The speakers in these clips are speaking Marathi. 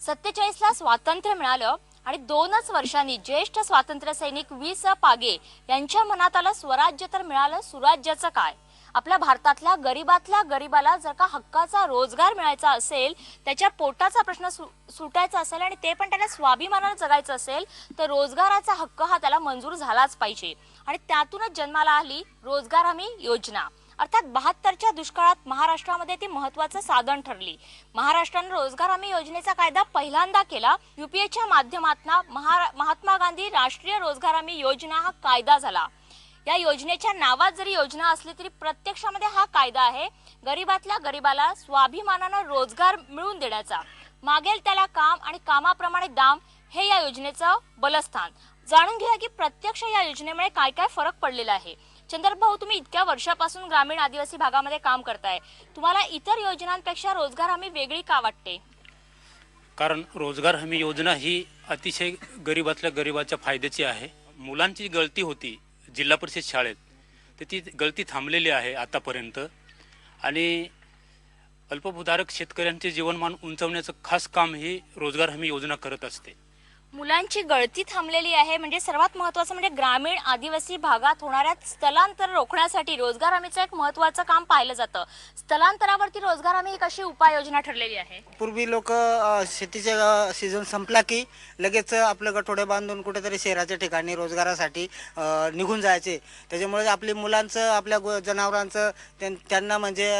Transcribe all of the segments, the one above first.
47ला स्वातंत्र्य मिळालं आणि 2च वर्षांनी ज्येष्ठ स्वातंत्र्य सैनिक वी.स. पागे यांच्या मनात आलं स्वराज्य तर मिळालं सुराज्याचं काय। आपल्या भारतातल्या गरीबाला जर का हक्काचा रोजगार मिळायचा असेल, त्याच्या पोटाचा प्रश्न सुटायचा असेल आणि ते पण त्याला स्वाभिमानाने जगायचं असेल तर रोजगाराचा हक्क हा त्याला मंजूर झालाच पाहिजे। आणि त्यातूनच जन्माला आली रोजगार हमी योजना। अर्थात 72च्या दुष्काळात महाराष्ट्रामध्ये ती महत्त्वाचं साधन ठरली। महाराष्ट्राने रोजगार हमी योजनेचा कायदा पहिल्यांदा केला। यूपीएच्या माध्यमातून महात्मा गांधी राष्ट्रीय रोजगार हमी योजना हा कायदा झाला। या योजनेच्या नावात जरी योजना असली तरी प्रत्यक्षामध्ये हा कायदा आहे गरीबातल्या गरीबाला स्वाभिमानाने रोजगार मिळवून देण्याचा। मागेल त्याला काम आणि कामाप्रमाणे दाम हे या योजनेचं बलस्थान। जाणून घ्या की प्रत्यक्ष या योजनेमुळे काय काय फरक पडलेला आहे। चंद्रभाऊ, तुम्ही इतक्या वर्षापासून ग्रामीण आदिवासी भागामध्ये काम करताय, तुम्हाला इतर योजनांपेक्षा रोजगार हमी वेगळी का वाटते? कारण रोजगार हमी योजना ही अतिशय गरीबातल्या गरीबाच्या फायद्याची आहे। मुलांची गळती होती जिल्हा परिषद शाळेत, तर ती गळती थांबलेली आहे आतापर्यंत। आणि अल्पभूधारक शेतकऱ्यांचे जीवनमान उंचावण्याचं खास काम ही रोजगार हमी योजना करत असते। मुलांची गळती थांबलेली आहे म्हणजे सर्वात महत्त्वाचं म्हणजे ग्रामीण आदिवासी भागात होणाऱ्या स्थलांतर रोखण्यासाठी रोजगार हमीचं एक महत्त्वाचं काम पाहिलं जातं। स्थलांतरावरती रोजगार हमी एक अशी उपाययोजना ठरलेली आहे। पूर्वी लोक शेतीचा सीझन संपला की लगेच आपलं गठोडे बांधून कुठेतरी शहराच्या ठिकाणी रोजगारासाठी निघून जायचे। त्याच्यामुळे आपली मुलांचं आपल्या जनावरांचं त्यांना म्हणजे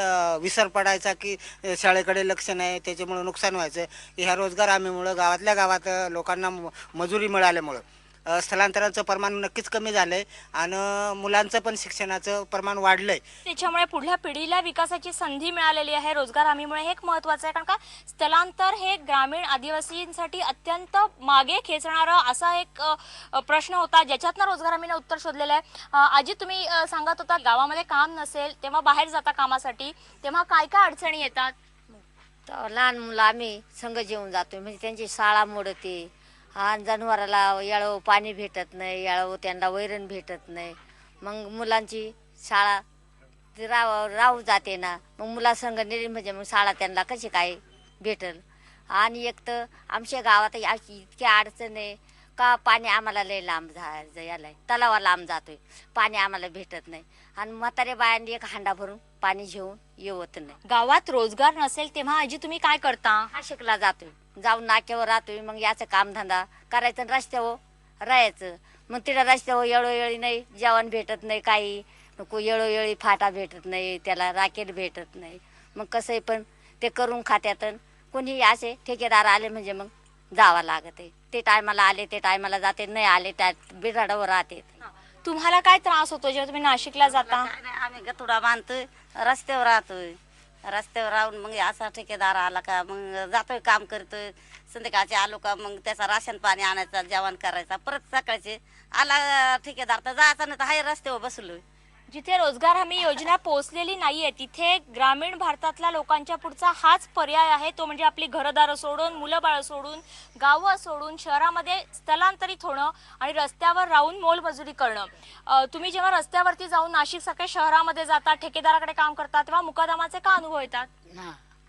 विसर पडायचा की शाळेकडे लक्ष नाही, त्याच्यामुळे नुकसान व्हायचं। ह्या रोजगार हमीमुळे गावातल्या गावात लोकांना मजुरी मिळाल्यामुळे स्थलांतराचं प्रमाण नक्कीच कमी झालंय आणि मुलांचं पण शिक्षणाचं प्रमाण वाढलंय। त्याच्यामुळे पुढल्या पिढीला विकासाची संधी मिळालेली आहे रोजगार हमीमुळे। हे एक महत्त्वाचं आहे कारण का स्थलांतर हे ग्रामीण आदिवासींसाठी अत्यंत मागे खेचणारा असा एक प्रश्न होता ज्याच्यातनं रोजगार हमीने उत्तर शोधलेलं आहे। आजी, तुम्ही सांगत होता गावामध्ये काम नसेल तेव्हा बाहेर जाता कामासाठी, तेव्हा काय काय अडचणी येतात? लहान मुलं आम्ही संघ जेवून जातोय म्हणजे त्यांची शाळा मोडते, आणि जनावराला याळव पाणी भेटत नाही, याळव त्यांना वैरण भेटत नाही, मग मुलांची शाळा राहू जाते ना, मग मुलासंग नेली म्हणजे मग शाळा त्यांना कशी काय भेटल। आणि एक तर आमच्या गावात इतकी अडचण आहे का पाणी आम्हाला लय लांब यायला तलावा लांब जातोय, पाणी आम्हाला भेटत नाही आणि म्हातारे बायांनी एक हांडा भरून पाणी घेऊन येवत नाही। गावात रोजगार नसेल तेव्हा आजी तुम्ही काय करता? नाशिकला जातोय, जाऊन नाक्यावर राहतोय, मग याचं कामधंदा करायचं, रस्त्यावर राहायचं। मग तिला रस्त्यावर येळोवेळी नाही जेवण भेटत नाही, काही नको येळोवेळी फाटा भेटत नाही, त्याला राकेट भेटत नाही। मग कसंही पण ते करून खात्यात, कोणी असे ठेकेदार आले म्हणजे मग जावं लागत आहे। ते टायमाला आले ते टायमाला जाते, नाही आले त्या बिराडावर राहते। तुम्हाला काय त्रास होतो जेव्हा तुम्ही नाशिकला जाता? आम्ही गतुडा बांधतोय, रस्त्यावर राहतोय, रस्त्यावर राहून मग असा ठेकेदार आला का मग जातोय काम करतोय, संध्याकाळचे आलो का मग त्याचा राशन पाणी आणायचा, जेवण करायचा, परत सकाळचे आला ठेकेदार तर जायचं नाही तर हाय रस्त्यावर बसलोय। जिथे रोजगार हमी योजना पोहोचलेली नाहीये तिथे ग्रामीण भारतातल्या लोकांच्या पुढचा हाच पर्याय आहे, तो म्हणजे आपली घरदार सोडून, मुलं बाळ सोडून, गावं सोडून शहरामध्ये स्थलांतरित होणं आणि रस्त्यावर राहून मोलमजुरी करणं। तुम्ही जेव्हा रस्त्यावरती जाऊन नाशिक सारख्या शहरामध्ये जाता, ठेकेदाराकडे काम करता, तेव्हा मुकादमाचे का अनुभव येतात?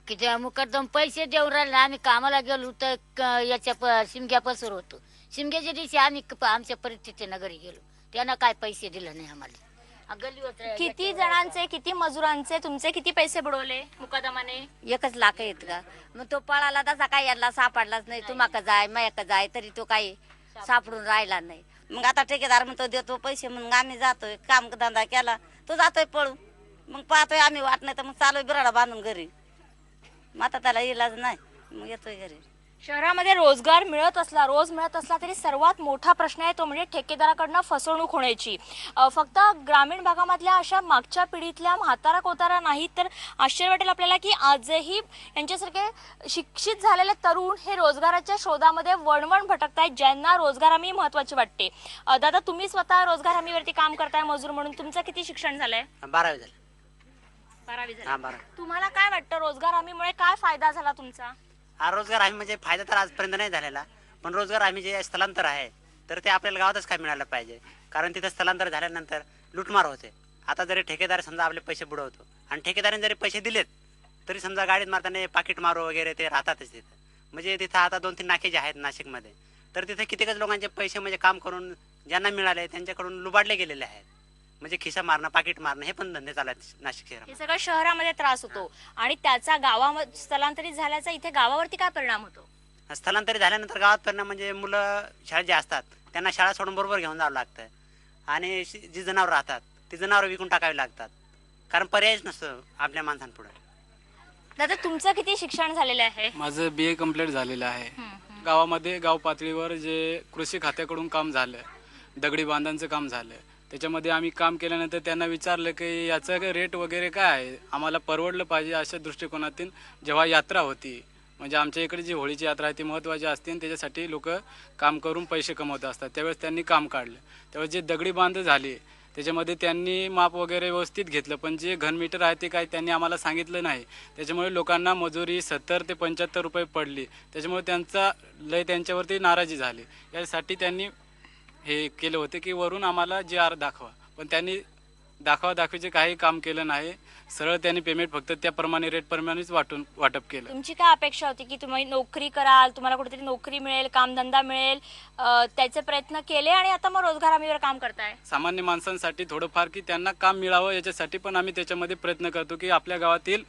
की जेव्हा मुकदम पैसे देऊन राहिले, आम्ही कामाला गेलो तर याच्या शिमग्या पसर होतो, शिमग्याच्या दिवशी आम्ही आमच्या परिस्थितीनं घरी गेलो, त्यानं काय पैसे दिले नाही आम्हाला। किती जणांचे, किती मजुरांचे, तुमचे किती पैसे बुडवले मुकदमाने? 1 लाख आहेत का? मग तो पळाला तसा काय याला सापडलाच नाही, तुम्हाला जाय मयाक जाय तरी तो काही सापडून राहिला नाही। मग आता ठेकेदार म्हणतो देतो पैसे, मग आम्ही जातोय काम धंदा केला तो जातोय पळून, मग पाहतोय आम्ही वाट नाही तर मग चालूय बिराडा बांधून घरी, मग आता त्याला इलाज नाही मग येतोय घरी। शहरामध्ये रोजगार मिळत असला, रोज मिळत असला तरी सर्वात मोठा प्रश्न आहे तो म्हणजे ठेकेदाराकडनं फसवणूक होण्याची। फक्त ग्रामीण भागामधल्या अशा मागच्या पिढीतल्या म्हातारा कोतारा नाहीत तर आश्चर्य वाटेल आपल्याला की आजही यांच्यासारखे शिक्षित झालेले तरुण हे रोजगाराच्या शोधामध्ये वणवण भटकतायत, ज्यांना रोजगार हमी महत्वाची वाटते। दादा, तुम्ही स्वतः रोजगार हमीवरती काम करताय मजूर म्हणून, तुमचं किती शिक्षण झालंय? 12वी झालं। 12वी झालं। तुम्हाला काय वाटतं रोजगार हमीमुळे काय फायदा झाला तुमचा? हा रोजगार हमी म्हणजे फायदा तर आजपर्यंत नाही झालेला, पण रोजगार हमी जे स्थलांतर आहे तर ते आपल्याला गावातच काय मिळालं पाहिजे, कारण तिथं स्थलांतर झाल्यानंतर लुटमार होते। आता जरी ठेकेदार समजा आपले पैसे बुडवतो आणि ठेकेदाराने जरी पैसे दिलेत तरी समजा गाडीत मारताना पाकिट मारो वगैरे ते राहतातच तिथं, म्हणजे तिथं आता 2-3 नाके जे आहेत नाशिकमध्ये, तर तिथे कित्येकच लोकांचे पैसे म्हणजे काम करून ज्यांना मिळाले त्यांच्याकडून लुबाडले गेलेले आहेत. म्हणजे खिसा मारणं, पाकिट मारणं हे पण धंदे चालू आहेत नाशिक हे शहरामध्ये. सगळं शहरामध्ये त्रास होतो आणि त्याचा गावामध्ये स्थलांतरित झाल्याचा इथे गावावरती काय परिणाम होतो? स्थलांतरित झाल्यानंतर गावात परिणाम म्हणजे मुलं शाळेत जे असतात त्यांना शाळा सोडून बरोबर घेऊन जावं लागतं आणि जी जनावरं राहतात ती जनावरं विकून टाकावी लागतात, कारण पर्यायच नसतं आपल्या माणसांपुढे. दादा, तुमचं किती शिक्षण झालेलं आहे? माझं BA कंप्लीट झालेलं आहे. गावामध्ये गाव पातळीवर जे कृषी खात्याकडून काम झालं, दगडी बांधांचं काम झालं, त्याच्यामध्ये आम्ही काम केल्यानंतर त्यांना विचारलं की याचं रेट वगैरे काय आहे, आम्हाला परवडलं पाहिजे अशा दृष्टिकोनातून जेव्हा यात्रा होती, म्हणजे आमच्या इकडे जी होळीची यात्रा आहे ती महत्त्वाची असते आणि त्याच्यासाठी लोक काम करून पैसे कमवत असतात, त्यावेळेस त्यांनी काम काढलं. त्यावेळेस जे दगडी बांध झाले त्याच्यामध्ये त्यांनी माप वगैरे व्यवस्थित घेतलं, पण जे घनमीटर आहे ते काही त्यांनी आम्हाला सांगितलं नाही. त्याच्यामुळे लोकांना मजुरी 70 ते 75 रुपये पडली. त्याच्यामुळे त्यांच्यावरती नाराजी झाली. यासाठी त्यांनी हे केलं होतं की वरून आम्हाला GR दाखवा, पण त्यांनी दाखवादाखवीचे काही काम केलं नाही. सरळ त्यांनी पेमेंट फक्त त्याप्रमाणे रेटप्रमाणेच वाटप केलं. तुमची काय अपेक्षा होती की तुम्ही नोकरी कराल, तुम्हाला कुठेतरी नोकरी मिळेल, कामधंदा मिळेल, त्याचे प्रयत्न केले आणि आता मग रोजगार हमीवर काम करताय? सामान्य माणसांसाठी थोडंफार की त्यांना काम मिळावं याच्यासाठी पण आम्ही त्याच्यामध्ये प्रयत्न करतो की आपल्या गावातील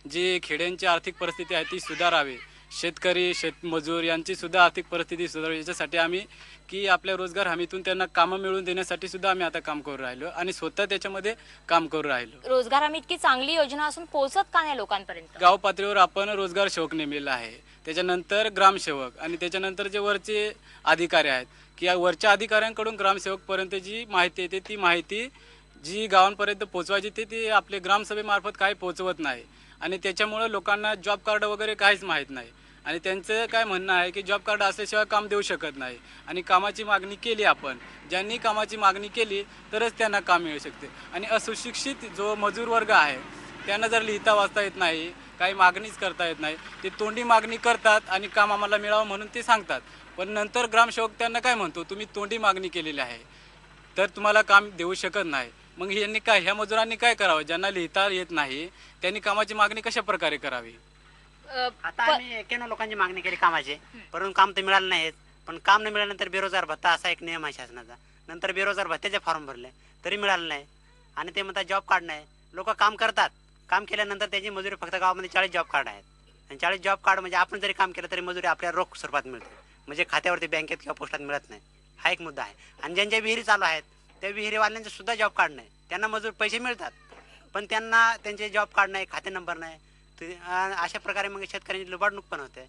जी खेड्यांची आर्थिक परिस्थिती आहे ती सुधारावी. शेतकरी, शेतमजूर यांची सुद्धा आर्थिक परिस्थिती सुधारावी याच्यासाठी आम्ही की आपल्या रोजगार हमीतून त्यांना कामं मिळवून देण्यासाठी सुद्धा आम्ही आता काम करू राहिलो आणि स्वतः त्याच्यामध्ये काम करू राहिलो. रोजगार हमी इतकी चांगली योजना असून पोहोचत का नाही लोकांपर्यंत? गाव पातळीवर आपण रोजगार सेवक नेमलेला आहे, त्याच्यानंतर ग्रामसेवक आणि त्याच्यानंतर जे वरचे अधिकारी आहेत की या वरच्या अधिकाऱ्यांकडून ग्रामसेवकपर्यंत जी माहिती येते ती माहिती जी गावांपर्यंत पोहोचवायची ती आपले ग्रामसभेमार्फत काही पोहोचवत नाही आणि त्याच्यामुळं लोकांना जॉब कार्ड वगैरे काहीच माहीत नाही आणि त्यांचं काय म्हणणं आहे की जॉब कार्ड असल्याशिवाय काम देऊ शकत नाही आणि कामाची मागणी केली आपण, ज्यांनी कामाची मागणी केली तरच त्यांना काम मिळू शकते. आणि अशिक्षित जो मजूर वर्ग आहे त्यांना जर लिहिता वाचता येत नाही, काही मागणीच करता येत नाही, ते तोंडी मागणी करतात आणि काम आम्हाला मिळावं म्हणून ते सांगतात, पण नंतर ग्रामसेवक त्यांना काय म्हणतो, तुम्ही तोंडी मागणी केलेली आहे तर तुम्हाला काम देऊ शकत नाही. मग यांनी काय, ह्या मजुरांनी काय करावं, ज्यांना लिहिता येत नाही त्यांनी कामाची मागणी कशा प्रकारे करावी? आता आम्ही 91 लोकांची मागणी केली कामाची, परंतु काम तर मिळालं नाहीत. पण काम न मिळाल्यानंतर बेरोजगार भत्ता असा एक नियम आहे शासनाचा, नंतर बेरोजगार भत्त्याचे फॉर्म भरले तरी मिळालं नाही आणि ते म्हणतात जॉब कार्ड नाही. लोक काम करतात, काम केल्यानंतर त्याची मजुरी फक्त गावामध्ये 40 जॉब कार्ड आहेत आणि 40 जॉब कार्ड म्हणजे आपण जरी काम केलं तरी मजुरी आपल्याला रोख स्वरूपात मिळते, म्हणजे खात्यावरती बँकेत किंवा पोस्टात मिळत नाही. हा एक मुद्दा आहे. आणि ज्यांच्या विहिरी चालू आहेत त्या विहिरीवाल्यांचे सुद्धा जॉब कार्ड नाही, त्यांना मजूर पैसे मिळतात पण त्यांना त्यांचे जॉब कार्ड नाही, खाते नंबर नाही. अशा प्रकारे मग शेतकऱ्यांची लुबाडणूक पण होते.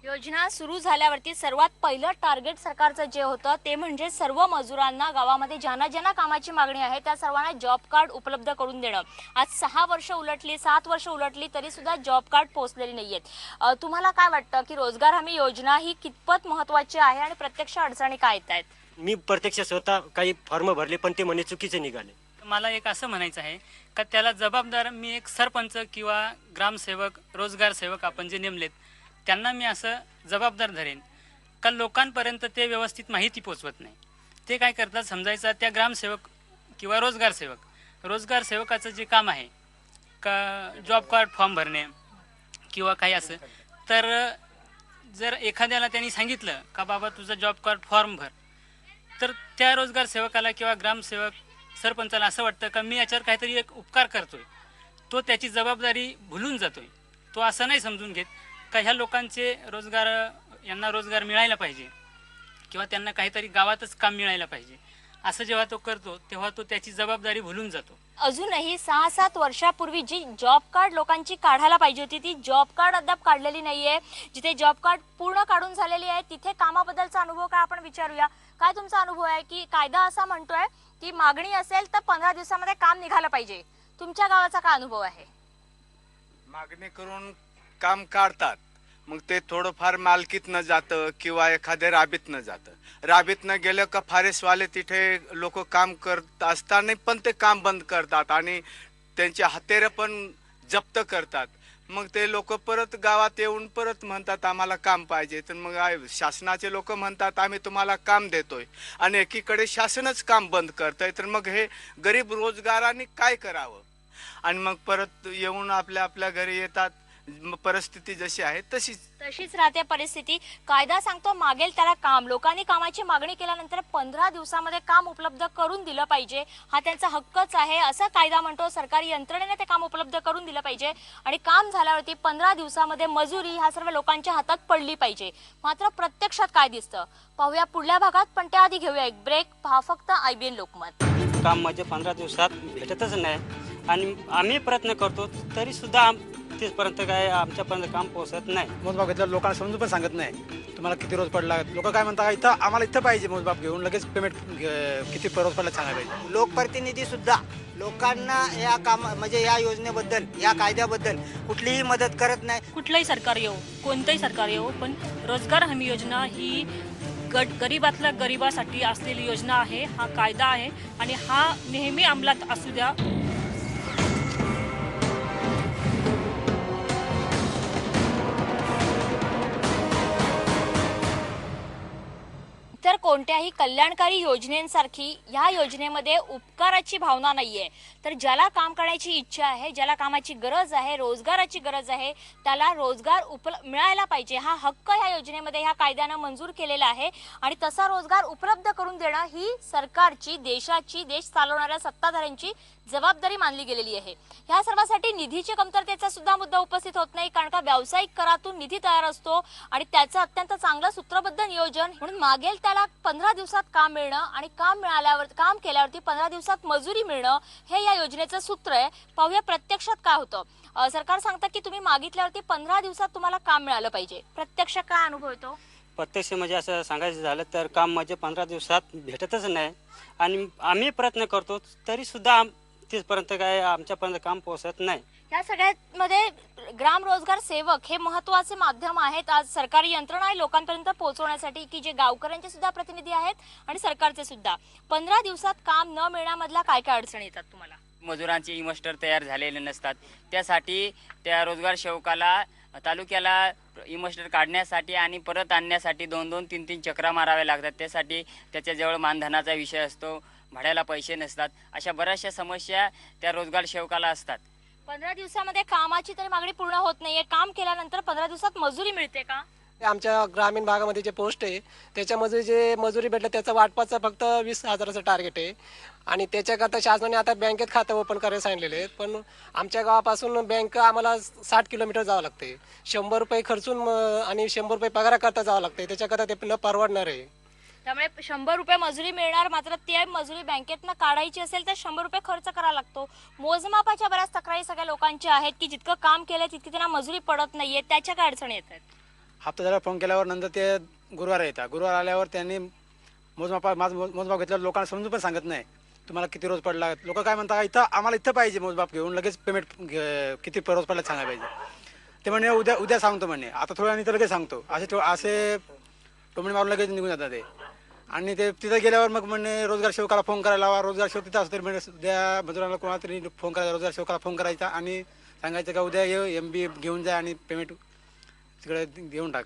योजना सुरू झाल्यावरती सर्वात पहिलं टार्गेट सरकारचं जे होतं ते म्हणजे सर्व मजुरांना गावामध्ये ज्यांना ज्यांना कामाची मागणी आहे त्या सर्वांना जॉब कार्ड उपलब्ध करून देणं. आज 6 वर्ष उलटली, 7 वर्ष उलटली तरी सुद्धा जॉब कार्ड पोहोचलेली नाहीयेत. तुम्हाला काय वाटतं की रोजगार हमी योजना ही कितपत महत्वाची आहे आणि प्रत्यक्ष अडचणी काय येत आहेत? मी प्रत्यक्ष स्वतः काही फॉर्म भरले पण ते म्हणे चुकीचे निघाले. मला एक असं म्हणायचं आहे का त्याला जबाबदार मी एक सरपंच किंवा ग्रामसेवक, रोजगार सेवक आपण जे नेमलेत त्यांना मी असं जबाबदार धरेन का लोकांपर्यंत ते व्यवस्थित माहिती पोचवत नाही. ते काय करतात समजायचं, त्या ग्रामसेवक किंवा रोजगार सेवकाचं जे काम आहे का जॉब कार्ड फॉर्म भरणे किंवा काही असं, तर जर एखाद्याला त्यांनी सांगितलं का बाबा तुझं जॉब कार्ड फॉर्म भर, तर त्या रोजगार सेवकाला किंवा ग्रामसेवक सरपंचाला असं वाटतं का मी याच्यावर काहीतरी एक उपकार करतोय, तो त्याची जबाबदारी भुलून जातोय. तो असं नाही समजून घेत का ह्या लोकांचे यांना रोजगार मिळायला पाहिजे किंवा त्यांना काहीतरी गावातच काम मिळायला पाहिजे. असं जेव्हा तो करतो तेव्हा तो त्याची जबाबदारी भुलून जातो. अजूनही 6-7 वर्षापूर्वी जी जॉब कार्ड लोकांची काढायला पाहिजे होती ती जॉब कार्ड अद्याप काढलेली नाहीये. जिथे जॉब कार्ड पूर्ण काढून झालेली आहे तिथे कामाबद्दलचा अनुभव काय आपण विचारूया. काय तुमचा अनुभव आहे की कायदा असा म्हणतोय की मागणी असेल तर 15 दिवसामध्ये काम निघालं पाहिजे, तुमच्या गावाचा काय अनुभव आहे? मागणी करून काम काढतात, मग ते थोडंफार मालकीत न जातं किंवा एखाद्या राबीत न जातं. राबीत न गेलं का फारेसवाले तिथे लोक काम करत असताना पण ते काम बंद करतात आणि त्यांचे हत्यारं पण जप्त करतात. मग ते लोक परत गावात येऊन परत म्हणतात आम्हाला काम पाहिजे. तर मग शासनाचे लोक म्हणतात आम्ही तुम्हाला काम देतोय आणि एकीकडे शासनच काम बंद करतंय. तर मग हे गरीब रोजगारांनी काय करावं? आणि मग परत येऊन आपल्या घरी येतात, परिस्थिती जशी आहे तशीच राहते परिस्थिती. कायदा सांगतो मागेल त्याला काम. लोकांनी कामाची मागणी केल्यानंतर 15 दिवसामध्ये काम उपलब्ध करून दिलं पाहिजे. हा त्यांचा हक्कच आहे असं कायदा म्हणतो. सरकारी यंत्रणेने ते काम उपलब्ध करून दिलं पाहिजे आणि काम झाल्यावरती 15 दिवसामध्ये मजुरी ह्या सर्व लोकांच्या हातात पडली पाहिजे. मात्र प्रत्यक्षात काय दिसतं पाहूया पुढल्या भागात, पण त्याआधी घेऊया एक ब्रेक. पहा फक्त IBN लोकमत. काम म्हणजे 15 दिवसात भेटतच नाही आणि आम्ही प्रयत्न करतो तरी सुद्धा तिथपर्यंत काय आमच्यापर्यंत काम पोहोचत नाही. मोजमाप घेतलं लोकांना समजून पण सांगत नाही तुम्हाला किती रोज पडला. लोक काय म्हणतात इथं आम्हाला इथं पाहिजे मोजमाप घेऊन लगेच पेमेंट किती रोज पडला सांगायला पाहिजे. लोकप्रतिनिधी सुद्धा लोकांना या काम म्हणजे या योजनेबद्दल या कायद्याबद्दल कुठलीही मदत करत नाही. कुठलंही सरकार येऊ, कोणतंही सरकार येऊ, पण रोजगार हमी योजना ही गरीबातल्या गरीबासाठी असलेली योजना आहे. हा कायदा आहे आणि हा नेहमी अंमलात असू द्या. तर कोणत्याही कल्याणकारी योजनेसारखी ह्या योजनेमध्ये उपकाराची भावना नाहीये. तर ज्याला काम करण्याची इच्छा आहे, ज्याला कामाची गरज आहे, रोजगाराची गरज आहे, त्याला रोजगार मिळायला पाहिजे. हा हक्क ह्या योजनेमध्ये ह्या कायद्यानं मंजूर केलेला आहे आणि तसा रोजगार उपलब्ध करून देणं ही सरकारची, देशाची, देश चालवणाऱ्या सत्ताधाऱ्यांची जबाबदारी मानली गेलेली आहे. ह्या सर्वांसाठी निधीची कमतरतेचा सुद्धा मुद्दा उपस्थित होत नाही, कारण का व्यावसायिक करातून निधी तयार असतो आणि त्याचं अत्यंत चांगलं सूत्रबद्ध नियोजन. म्हणून मागेल त्याला 15 दिवसात काम मिळणं आणि काम केल्यावरती 15 दिवसात मजुरी मिळणं हे या योजनेचं सूत्र आहे. पाहूया प्रत्यक्षात काय होतं. सरकार सांगतं की तुम्ही मागितल्यावरती 15 दिवसात तुम्हाला काम मिळालं पाहिजे. प्रत्यक्ष काय अनुभव येतो? प्रत्यक्ष म्हणजे असं सांगायचं झालं तर काम म्हणजे 15 दिवसात भेटतच नाही आणि आम्ही प्रयत्न करतो तरी सुद्धा तिथपर्यंत काय आमच्यापर्यंत काम पोहोचत नाही. या सगळ्यामध्ये ग्राम रोजगार सेवक हे महत्वाचे माध्यम आहेत आज सरकारी यंत्रणा लोकांपर्यंत पोहोचवण्यासाठी, की जे गावकऱ्यांचे सुद्धा प्रतिनिधी आहेत आणि सरकारचे सुद्धा. 15 दिवसात काम न मिळण्यामधला काय काय अडचणी येतात तुम्हाला? मजुरांचे इमस्टर तयार झालेले नसतात. त्यासाठी त्या रोजगार सेवकाला तालुक्याला इमस्टर काढण्यासाठी आणि परत आणण्यासाठी 2-2, 3-3 चक्रा माराव्या लागतात. त्यासाठी त्याच्याजवळ मानधनाचा विषय असतो, भाड्याला पैसे नसतात. अशा बऱ्याचशा समस्या त्या रोजगार सेवकाला असतात. 15 दिवसामध्ये कामाची तरी मागणी पूर्ण होत नाहीये. काम केल्यानंतर 15 दिवसात मजुरी मिळते का? आमच्या ग्रामीण भागामध्ये जे पोस्ट आहे त्याच्यामध्ये जे मजुरी भेटलं त्याचं वाटपाचं फक्त 20,000चं टार्गेट आहे आणि त्याच्याकरता शासनाने आता बँकेत खातं ओपन करायला सांगितलेले आहेत. पण आमच्या गावापासून बँक आम्हाला 60 किलोमीटर जावं लागते. 100 रुपये खर्चून आणि 100 रुपये पगाराकरता जावं लागते. त्याच्याकरता ते न परवडणार आहे. त्यामुळे 100 रुपये मजुरी मिळणार, मात्र ते मजुरी बँकेतनं काढायची असेल तर 100 रुपये खर्च करावा लागतो. मोजमापाच्या बऱ्याच तक्रारी सगळ्या लोकांच्या आहेत की जितकं काम केलं तितकी त्यांना मजुरी पडत नाहीये. त्याच्या काय अडचणी येत आहेत? हप्ता झाला फोन केल्यावर नंतर ते गुरुवार येतात. गुरुवार आल्यावर त्यांनी मोजमाप घेतल्यावर लोकांना समजून पण सांगत नाही तुम्हाला किती रोज पडला. लोक काय म्हणतात इथं आम्हाला इथं पाहिजे मोजमाप घेऊन लगेच पेमेंट किती रोज पडला सांगायला पाहिजे. ते म्हणे उद्या सांगतो म्हणे. आता थोड्या आणि तर लगेच सांगतो असे टोमणे मारून लगेच निघून जातात ते. आणि ते तिथं गेल्यावर मग म्हणे रोजगार सेवकाला फोन करायला लावा. रोजगार सेवक तिथं असतो तरी म्हणजे उद्या मजुराला कोणाला तरी फोन करायचा, रोजगार सेवकाला फोन करायचा आणि सांगायचं का उद्या ये MB घेऊन जा आणि पेमेंट तिकडे देऊन टाक.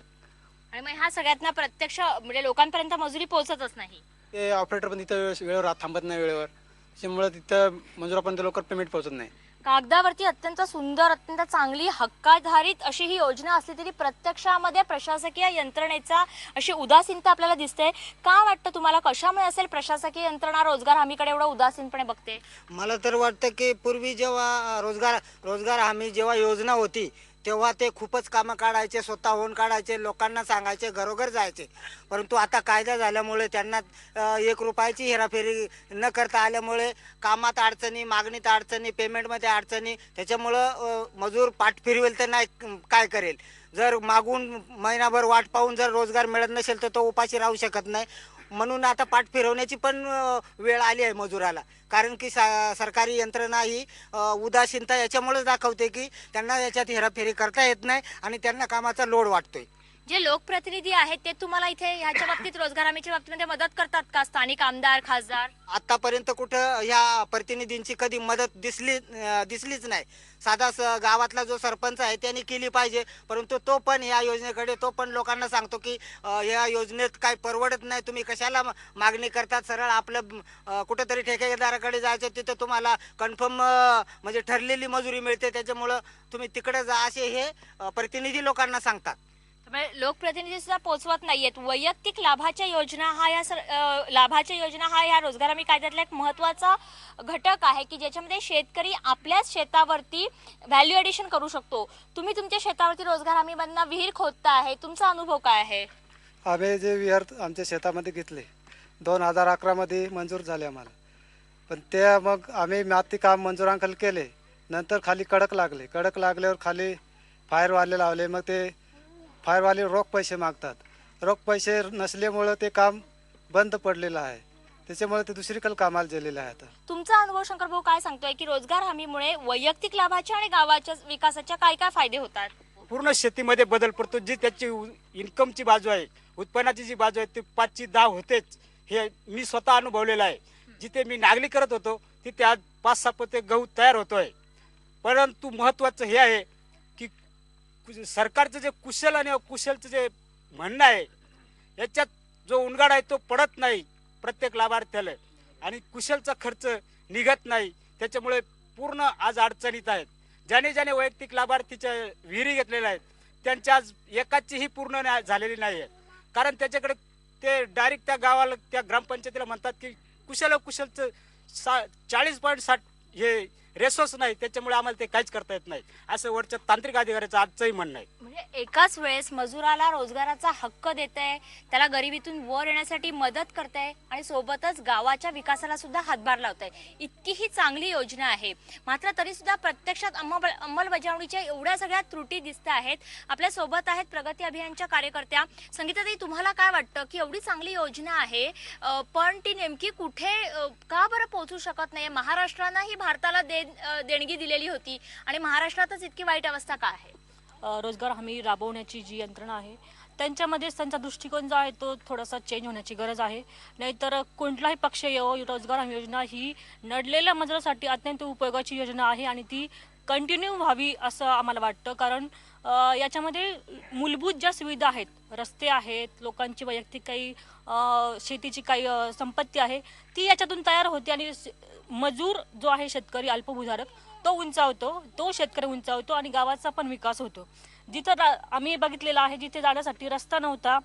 आणि मग ह्या सगळ्यातना प्रत्यक्ष म्हणजे लोकांपर्यंत मजुरी पोहोचतच नाही. ते ऑपरेटर पण तिथं वेळेवर थांबत नाही वेळेवर, त्याच्यामुळे तिथं मजुरापर्यंत लवकर पेमेंट पोहोचत नाही. कागदावरती अत्यंत सुंदर, अत्यंत चांगली हक्काधारित अशी ही योजना असली तरी प्रत्यक्षामध्ये प्रशासकीय यंत्रणेचा अशी उदासीनता आपल्याला दिसते. का वाटतं तुम्हाला, कशामुळे असेल प्रशासकीय यंत्रणा रोजगार हमीकडे एवढं उदासीनपणे बघते? मला तर वाटतं की पूर्वी जेव्हा रोजगार हमी जेव्हा योजना होती तेव्हा ते खूपच कामं काढायचे, स्वतःहून काढायचे, लोकांना सांगायचे, घरोघर जायचे. परंतु आता कायदा झाल्यामुळे त्यांना 1 रुपयाची हेराफेरी न करता आल्यामुळे कामात अडचणी, मागणीत अडचणी, पेमेंटमध्ये अडचणी. त्याच्यामुळं मजूर पाठ फिरवेल तर नाही काय करेल. जर मागून महिनाभर वाट पाहून जर रोजगार मिळत नसेल तर तो उपाशी राहू शकत नाही. म्हणून आता पाठ फिरवण्याची पण वेळ आली आहे मजुराला. कारण की सरकारी यंत्रणा ही उदासीनता याच्यामुळेच दाखवते की त्यांना याच्यात हेराफेरी करता येत नाही आणि त्यांना कामाचा लोड वाटतोय. जे लोकप्रतिनिधी आहेत ते तुम्हाला इथे ह्याच्या बाबतीत रोजगार हमीच्या बाबतीमध्ये मदत करतात का? स्थानिक आमदार, खासदार? आतापर्यंत कुठं ह्या प्रतिनिधींची कधी मदत दिसलीच नाही. साधा गावातला जो सरपंच आहे त्यांनी केली पाहिजे, परंतु तो पण या योजनेकडे तो पण लोकांना सांगतो की या योजनेत काय परवडत नाही, तुम्ही कशाला मागणी करतात, सरळ आपलं कुठेतरी ठेकेदाराकडे जायचं, तिथं तुम्हाला कन्फर्म म्हणजे ठरलेली मजुरी मिळते, त्याच्यामुळं तुम्ही तिकडे जा असे हे प्रतिनिधी लोकांना सांगतात. त्यामुळे लोकप्रतिनिधी सुद्धा पोहोचवत नाहीयेत. वैयक्तिक लाभाच्या योजना हा या रोजगार हमी कायद्यातला एक महत्वाचा घटक आहे की ज्याच्यामध्ये शेतकरी आपल्याच शेतावरती व्हॅल्यू एडिशन करू शकतो. तुम्ही तुमच्या शेतावरती रोजगार हमीमधनं विहीर खोदता आहे, तुमचा अनुभव काय आहे? आम्ही जे विहीर आमच्या शेतामध्ये घेतले 2011 मध्ये मंजूर झाले आम्हाला, पण ते मग आम्ही माती काम मंजुरांखाली केले, नंतर खाली कडक लागल्यावर खाली फायरवाले लावले, मग ते फायरवाले रोख पैसे मागतात. रोख पैसे नसल्यामुळं ते काम बंद पडलेलं आहे, त्याच्यामुळे ते दुसरीकडे कामाला गेलेलं आहे. आता तुमचा अनुभव शंकर भाऊ काय सांगतोय की रोजगार हमीमुळे वैयक्तिक लाभाच्या आणि गावाच्या विकासाच्या काय काय फायदे होतात? पूर्ण शेतीमध्ये बदल पडतो. जी त्याची इन्कमची बाजू आहे, उत्पन्नाची जी बाजू आहे ती 5ची 10 होतेच. हे मी स्वतः अनुभवलेलं आहे. जिथे मी नागली करत होतो तिथे आज 5-6 पोते गहू तयार होतोय. परंतु महत्वाचं हे आहे की सरकारचं जे कुशल आणि अकुशलचं जे म्हणणं आहे याच्यात जो उणगाड आहे तो पडत नाही प्रत्येक लाभार्थ्याला, आणि कुशलचा खर्च निघत नाही. त्याच्यामुळे पूर्ण आज अडचणीत आहेत. ज्याने वैयक्तिक लाभार्थीच्या विहिरी घेतलेल्या आहेत त्यांच्या आज एकाचीही पूर्ण झालेली नाही आहे. कारण त्याच्याकडे ते डायरेक्ट त्या गावाला त्या ग्रामपंचायतीला म्हणतात की कुशलचं 40.60 हे रेसोर्स नाही, त्याच्यामुळे आम्हाला ते काहीच करता येत नाही, असं वरच्या तांत्रिक अधिकाऱ्याचं आजचंही म्हणणं आहे. म्हणजे एकाच वेळेस मजुराला रोजगाराचा हक्क देत आहे, त्याला गरिबीतून वर येण्यासाठी मदत करत आहे आणि सोबतच गावाच्या विकासाला सुद्धा हातभार लावत आहे. इतकी ही चांगली योजना आहे. मात्र तरी सुद्धा प्रत्यक्षात अंमलबजावणीच्या एवढ्या सगळ्या त्रुटी दिसत आहेत. आपल्या सोबत आहेत प्रगती अभियानच्या कार्यकर्त्या. संगीताताई, तुम्हाला काय वाटतं की एवढी चांगली योजना आहे पण ती नेमकी कुठे का बरं पोहोचू शकत नाही? महाराष्ट्रानं ही भारताला देणगी दिलेली होती आणि महाराष्ट्रातच इतकी वाईट अवस्था का आहे? रोजगार हमी राबवण्याची जी यंत्रणा आहे त्यांच्यामध्ये त्यांचा दृष्टिकोन जो आहे तो थोडासा चेंज होण्याची गरज आहे. नाहीतर कोणताही पक्ष येवो, रोजगार हमी योजना ही नडलेल्या मजुरासाठी अत्यंत उपयोगाची योजना आहे आणि ती कंटिन्यू व्हावी असं आम्हाला वाटतं. कारण याच्यामध्ये मूलभूत ज्या सुविधा आहेत, रस्ते आहेत, लोकांची वैयक्तिक काही शेतीची काही संपत्ती आहे ती याच्यातून तयार होते आणि मजूर जो आहे शेतकरी अल्पभूधारक तो उंचावतो, तो शेतकरी उंचावतो आणि गावाचा पण विकास होतो. जिथं आम्ही बघितलेलं आहे जिथे जाण्यासाठी रस्ता नव्हता,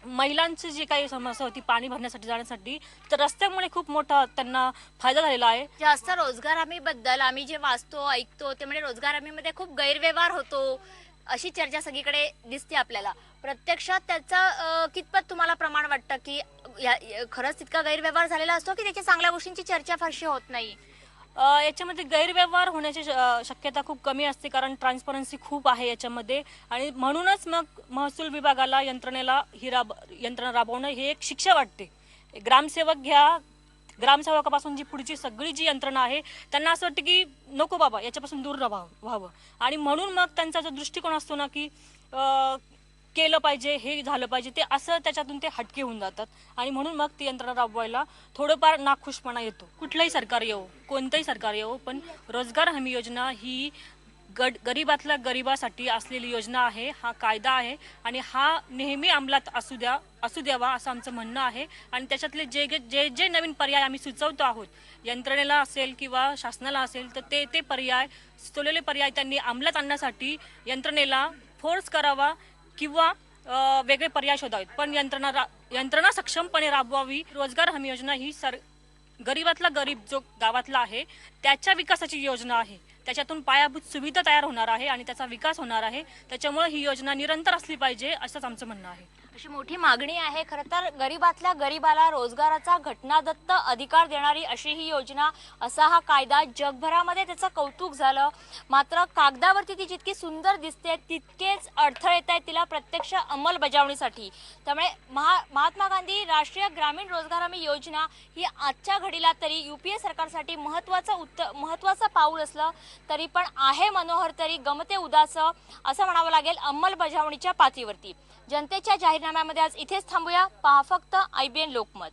महिलांची जी काही समस्या होती पाणी भरण्यासाठी जाण्यासाठी, तर रस्त्यामुळे खूप मोठा त्यांना फायदा झालेला आहे. जास्त रोजगार हमी बद्दल आम्ही जे वाचतो ऐकतो ते म्हणजे रोजगार हमीमध्ये खूप गैरव्यवहार होतो अशी चर्चा सगळीकडे दिसते आपल्याला. प्रत्यक्षात त्याचा कितपत तुम्हाला प्रमाण वाटतं की खरंच तितका गैरव्यवहार झालेला असतो की त्याच्या चांगल्या गोष्टींची चर्चा फारशी होत नाही? याच्यामध्ये गैरव्यवहार होण्याची शक्यता खूप कमी असते कारण ट्रान्सपरन्सी खूप आहे याच्यामध्ये आणि म्हणूनच मग महसूल विभागाला यंत्रणेला ही यंत्रणा राबवणं हे एक शिक्षा वाटते. ग्रामसेवक घ्या, ग्रामसेवकापासून जी पुढची सगळी जी यंत्रणा आहे त्यांना असं वाटतं की नको बाबा याच्यापासून दूर व्हावं आणि म्हणून मग त्यांचा जो दृष्टिकोन असतो ना की केलं पाहिजे, हे झालं पाहिजे, ते असं त्याच्यातून ते हटके होऊन जातात आणि म्हणून मग ती यंत्रणा राबवायला थोडंफार नाखुशपणा येतो. कुठलंही सरकार येवो, कोणतंही सरकार येवो, पण रोजगार हमी योजना ही गरीबातल्या गरीबासाठी असलेली योजना आहे. हा कायदा आहे आणि हा नेहमी अंमलात असू द्यावा असं आमचं म्हणणं आहे. आणि त्याच्यातले जे नवीन पर्याय आम्ही सुचवतो आहोत यंत्रणेला असेल किंवा शासनाला असेल, तर ते पर्याय सुचवलेले पर्याय त्यांनी अंमलात आणण्यासाठी यंत्रणेला फोर्स करावा किंवा वेगळे पर्याय शोधावेत. पण यंत्रणा सक्षमपणे राबवावी. रोजगार हमी योजना ही गरीबातला गरीब जो गावातला आहे त्याच्या विकासाची योजना आहे. त्याच्यातून पायाभूत सुविधा तयार होणार आहे आणि त्याचा विकास होणार आहे. त्याच्यामुळे ही योजना निरंतर असली पाहिजे असंच आमचं म्हणणं आहे. अशी मोठी मागणी आहे. खरं तर गरीबातल्या गरीबाला रोजगाराचा घटनादत्त अधिकार देणारी अशी ही योजना, असा हा कायदा, जगभरामध्ये त्याचं कौतुक झालं. मात्र कागदावरती ती जितकी सुंदर दिसते तितकेच अडथळे येत आहेत तिला प्रत्यक्ष अंमलबजावणीसाठी. त्यामुळे महात्मा गांधी राष्ट्रीय ग्रामीण रोजगार हमी योजना ही आजच्या घडीला तरी UPA सरकारसाठी महत्वाचं पाऊल असलं तरी पण आहे मनोहर तरी गमते उदास असं म्हणावं लागेल अंमलबजावणीच्या पातळीवरती. जनतेच्या जाहीरनाम्यामध्ये आज इथेच थांबूया. पहा फक्त IBN लोकमत.